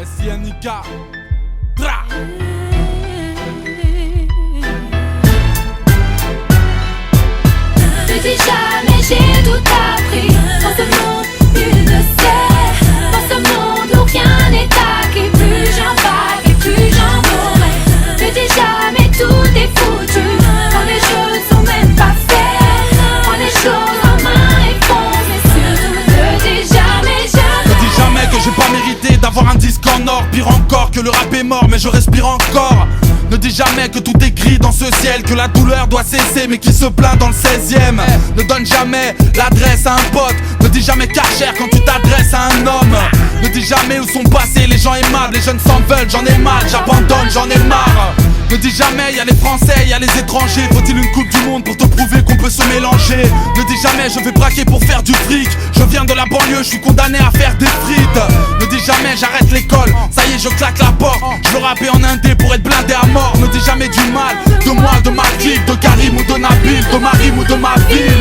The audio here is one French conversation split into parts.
SINIK. Tra. Ne dis jamais j'ai tout appris. Dans ce monde, nul ne sait. Dans ce monde où rien n'est acquis. Plus j'en vague et plus j'en mourrai. Ne dis jamais tout est foutu. Quand les jeux sont même pas faits. Prends les choses en main et fonce. Mais surtout ne dis jamais, jamais. Ne dis jamais que j'ai pas mérité d'avoir un disque en or. Pire encore que le rap est mort mais je respire encore. Ne dis jamais que tout est gris dans ce ciel, que la douleur doit cesser mais qui se plaint dans le 16e. Ne donne jamais l'adresse à un pote. Ne dis jamais Karcher quand tu t'adresses à un homme. Ne dis jamais où sont passés les gens aimables. Les jeunes s'en veulent, j'en ai mal, j'abandonne, j'en ai marre. Ne dis jamais y'a les Français, y'a les étrangers. Faut-il une coupe du monde pour te prouver qu'on peut se mélanger? Ne dis jamais je vais braquer pour faire du fric. Je viens de la banlieue, je suis condamné à faire des frites. Ne dis jamais j'arrête l'école, ça y est je claque la porte. Je veux rapper en indé pour être blindé à mort. Ne dis jamais du mal de moi, de ma clique, de Karim ou de Nabil, de Marim ou de ma ville.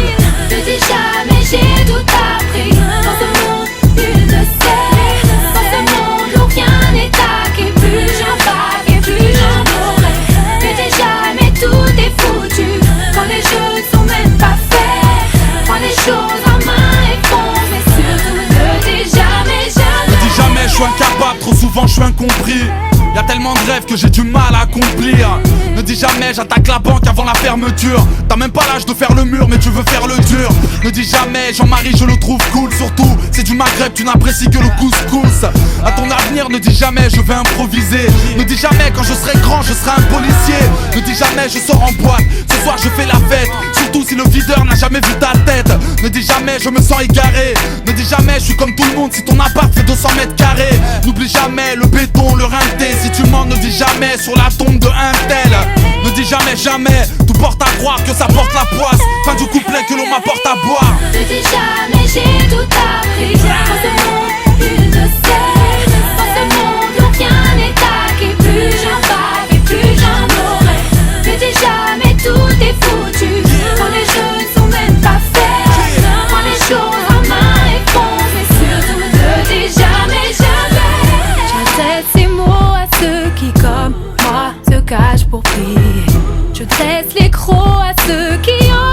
Ne dis jamais j'ai tout appris. Dans ce monde, nul ne sait. Dans ce monde où rien n'est acquis. Plus j'en vague et plus j'en mourrai. Ne dis jamais tout est foutu. Quand les jeux sont même pas faits. Prends les choses en main et fonce. Mais surtout ne dis jamais, jamais. Ne dis jamais je suis incapable, trop souvent je suis incompris. Y'a tellement de rêves que j'ai du mal à accomplir. Ne dis jamais j'attaque la banque avant la fermeture. T'as même pas l'âge de faire le mur mais tu veux faire le dur. Ne dis jamais Jean-Marie je le trouve cool. Surtout c'est du Maghreb, tu n'apprécies que le couscous. À ton avenir ne dis jamais je vais improviser. Ne dis jamais quand je serai grand je serai un policier. Ne dis jamais je sors en boîte, ce soir je fais la fête. Surtout si le videur n'a jamais vu ta tête. Ne dis jamais je me sens égaré. Ne dis jamais je suis comme tout le monde si ton appart fait 200 mètres carrés. N'oublie jamais le béton, le rinté. Si tu mens ne dis jamais sur la tombe de un tel. Ne dis jamais jamais, tout porte à croire que ça porte la poisse. Fin du couplet que l'on m'apporte à boire. Ne dis jamais j'ai tout appris. Dans ce monde, nul ne sait. Dans ce monde où rien n'est acquis. Plus j'en vague et plus j'en mourrai. Ne dis jamais tout est foutu. Quand les jeux ne sont même pas faits. Prends les choses en main et fonce. Mais surtout ne dis jamais, jamais. J'adresse ces mots à ceux qui comme moi se cachent pour prier. Je dresse les crocs à ceux qui ont